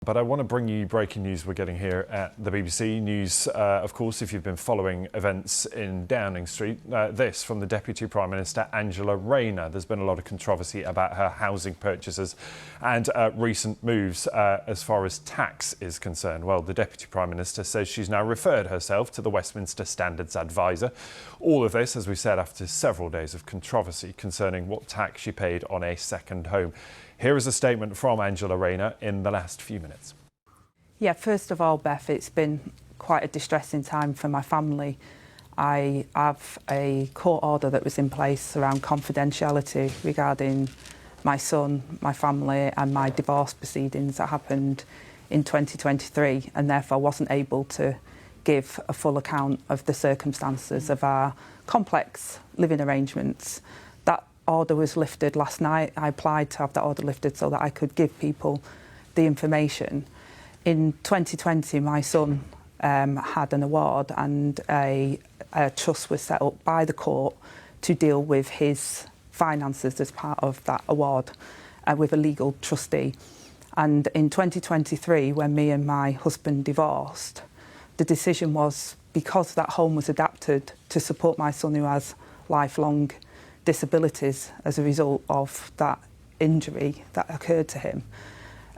But I want to bring you breaking news we're getting here at the BBC News. Of course, if you've been following events in Downing Street, this from the Deputy Prime Minister Angela Rayner. There's been a lot of controversy about her housing purchases and recent moves as far as tax is concerned. Well, the Deputy Prime Minister says she's now referred herself to the Westminster Standards Advisor. All of this, as we said, after several days of controversy concerning what tax she paid on a second home. Here is a statement from Angela Rayner in the last few minutes. Yeah, first of all, Beth, it's been quite a distressing time for my family. I have a court order that was in place around confidentiality regarding my son, my family and my divorce proceedings that happened in 2023, and therefore wasn't able to give a full account of the circumstances of our complex living arrangements. That order was lifted last night. I applied to have that order lifted so that I could give people the information. In 2020, my son had an award, and a trust was set up by the court to deal with his finances as part of that award with a legal trustee. And in 2023, when me and my husband divorced, the decision was, because that home was adapted to support my son who has lifelong disabilities as a result of that injury that occurred to him,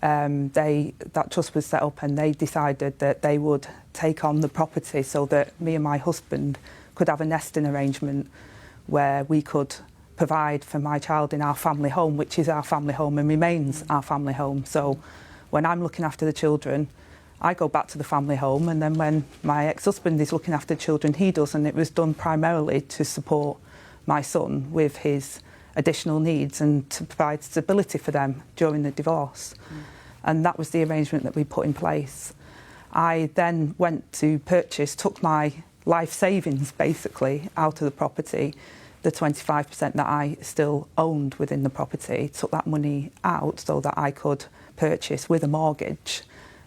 that trust was set up, and they decided that they would take on the property so that me and my husband could have a nesting arrangement where we could provide for my child in our family home, which is our family home and remains our family home. So when I'm looking after the children, I go back to the family home, and then when my ex-husband is looking after the children, he does, and it was done primarily to support my son with his additional needs and to provide stability for them during the divorce. And that was the arrangement that we put in place. I then went to purchase, took my life savings basically out of the property, the 25% that I still owned within the property, took that money out so that I could purchase with a mortgage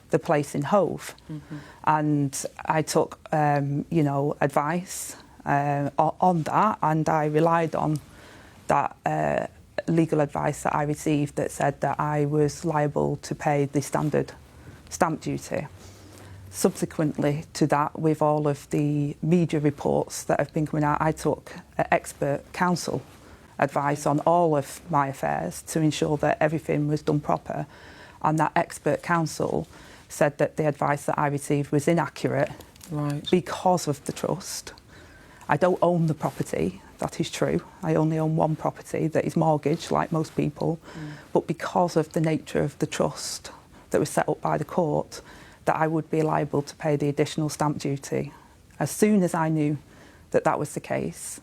the place in Hove. And I took, advice on that, and I relied on that legal advice that I received that said that I was liable to pay the standard stamp duty. Subsequently to that, with all of the media reports that have been coming out, I took expert counsel advice on all of my affairs to ensure that everything was done proper, and that expert counsel said that the advice that I received was inaccurate because of the trust. I don't own the property, that is true. I only own one property that is mortgaged, like most people. But because of the nature of the trust that was set up by the court, that I would be liable to pay the additional stamp duty. As soon as I knew that that was the case,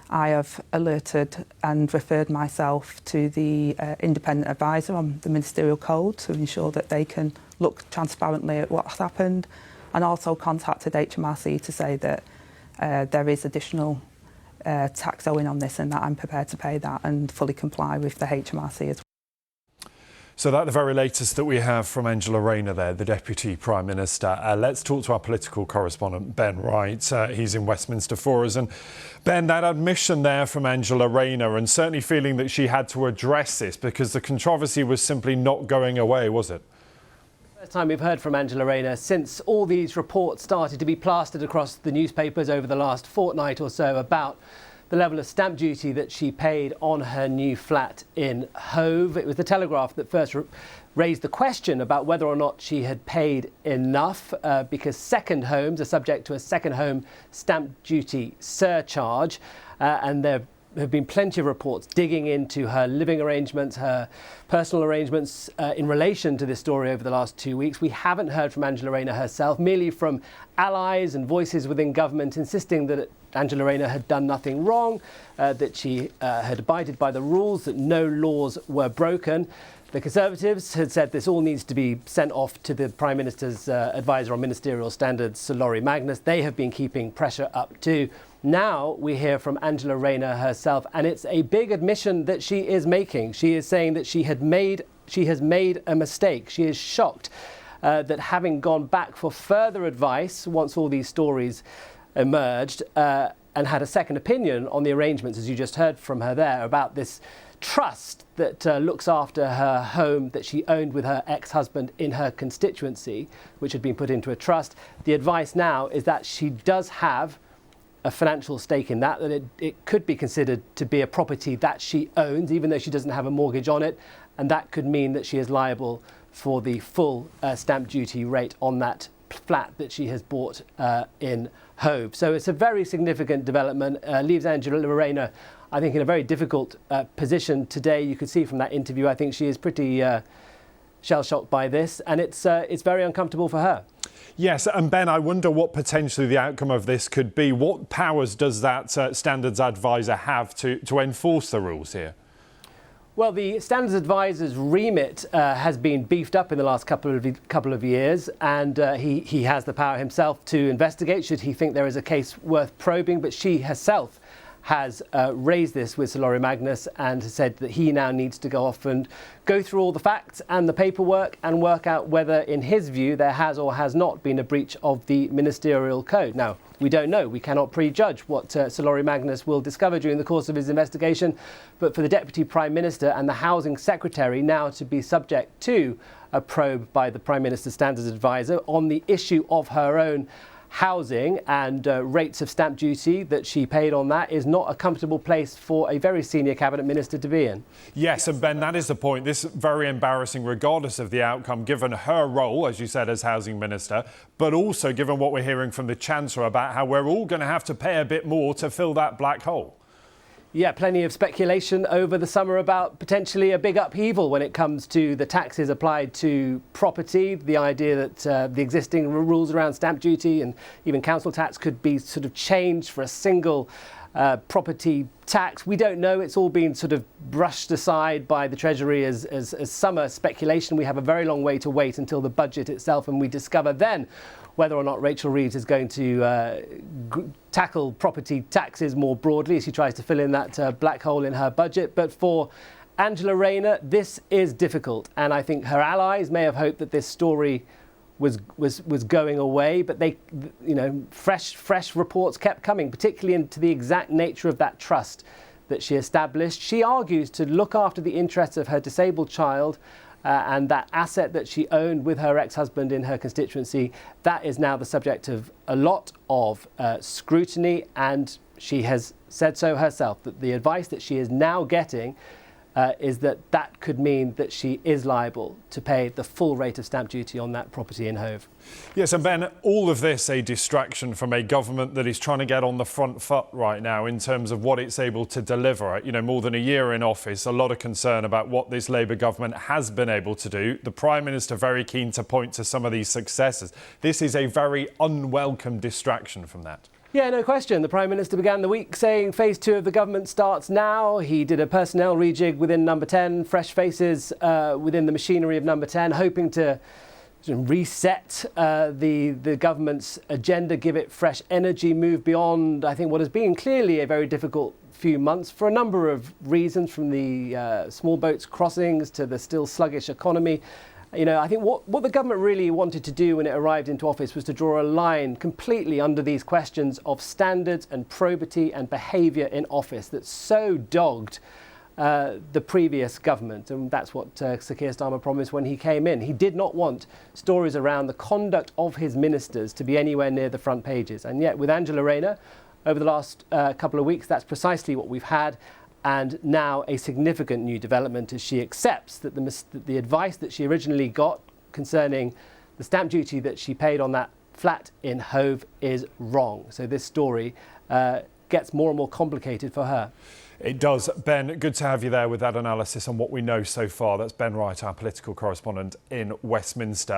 I have alerted and referred myself to the independent advisor on the ministerial code to ensure that they can look transparently at what's happened, and also contacted HMRC to say that there is additional tax owing on this, and that I'm prepared to pay that and fully comply with the HMRC as well. So that's the very latest that we have from Angela Rayner there, the Deputy Prime Minister. Let's talk to our political correspondent, Ben Wright. He's in Westminster for us. And Ben, that admission there from Angela Rayner, and certainly feeling that she had to address this because the controversy was simply not going away, was it? First time we've heard from Angela Rayner since all these reports started to be plastered across the newspapers over the last fortnight or so about the level of stamp duty that she paid on her new flat in Hove. It was the Telegraph that first raised the question about whether or not she had paid enough because second homes are subject to a second home stamp duty surcharge, and there have been plenty of reports digging into her living arrangements, her personal arrangements in relation to this story over the last 2 weeks. We haven't heard from Angela Rayner herself, merely from allies and voices within government insisting that Angela Rayner had done nothing wrong, that she had abided by the rules, that no laws were broken. The Conservatives had said this all needs to be sent off to the Prime Minister's advisor on ministerial standards, Sir Laurie Magnus. They have been keeping pressure up too. Now we hear from Angela Rayner herself, and it's a big admission that she is making. She is saying that she has made a mistake. She is shocked that having gone back for further advice once all these stories emerged and had a second opinion on the arrangements, as you just heard from her there, about this trust that looks after her home that she owned with her ex-husband in her constituency, which had been put into a trust. The advice now is that she does have a financial stake in that it could be considered to be a property that she owns, even though she doesn't have a mortgage on it, and that could mean that she is liable for the full stamp duty rate on that flat that she has bought in Hove. So it's a very significant development, leaves Angela Rayner, I think, in a very difficult position today. You could see from that interview, I think she is pretty shell-shocked by this, and it's very uncomfortable for her. Yes, and Ben, I wonder what potentially the outcome of this could be. What powers does that standards advisor have to enforce the rules here? Well, the standards advisor's remit has been beefed up in the last couple of years, and he has the power himself to investigate should he think there is a case worth probing. But she herself has raised this with Sir Lawrie Magnus and said that he now needs to go off and go through all the facts and the paperwork and work out whether, in his view, there has or has not been a breach of the ministerial code. Now, we don't know. We cannot prejudge what Sir Lawrie Magnus will discover during the course of his investigation. But for the Deputy Prime Minister and the Housing Secretary now to be subject to a probe by the Prime Minister's Standards Advisor on the issue of her own housing and rates of stamp duty that she paid on that is not a comfortable place for a very senior cabinet minister to be in. Yes, and Ben, that is the point. This is very embarrassing regardless of the outcome, given her role, as you said, as housing minister, but also given what we're hearing from the Chancellor about how we're all going to have to pay a bit more to fill that black hole. Yeah, plenty of speculation over the summer about potentially a big upheaval when it comes to the taxes applied to property. The idea that the existing rules around stamp duty and even council tax could be sort of changed for a single property tax. We don't know. It's all been sort of brushed aside by the Treasury as summer speculation. We have a very long way to wait until the budget itself, and we discover then whether or not Rachel Reeves is going to tackle property taxes more broadly as she tries to fill in that black hole in her budget. But for Angela Rayner, this is difficult, and I think her allies may have hoped that this story was going away, but they, fresh reports kept coming, particularly into the exact nature of that trust that she established. She argues to look after the interests of her disabled child and that asset that she owned with her ex-husband in her constituency. That is now the subject of a lot of scrutiny, and she has said so herself, that the advice that she is now getting is that could mean that she is liable to pay the full rate of stamp duty on that property in Hove. Yes, and Ben, all of this a distraction from a government that is trying to get on the front foot right now in terms of what it's able to deliver. More than a year in office, a lot of concern about what this Labour government has been able to do. The Prime Minister very keen to point to some of these successes. This is a very unwelcome distraction from that. Yeah, no question. The Prime Minister began the week saying phase 2 of the government starts now. He did a personnel rejig within Number 10, fresh faces within the machinery of Number 10, hoping to reset the government's agenda, give it fresh energy, move beyond, I think, what has been clearly a very difficult few months for a number of reasons, from the small boats crossings to the still sluggish economy. I think what the government really wanted to do when it arrived into office was to draw a line completely under these questions of standards and probity and behaviour in office that so dogged the previous government. And that's what Sir Keir Starmer promised when he came in. He did not want stories around the conduct of his ministers to be anywhere near the front pages. And yet with Angela Rayner, over the last couple of weeks, that's precisely what we've had. And now a significant new development as she accepts that the advice that she originally got concerning the stamp duty that she paid on that flat in Hove is wrong. So this story gets more and more complicated for her. It does. Ben, good to have you there with that analysis on what we know so far. That's Ben Wright, our political correspondent in Westminster.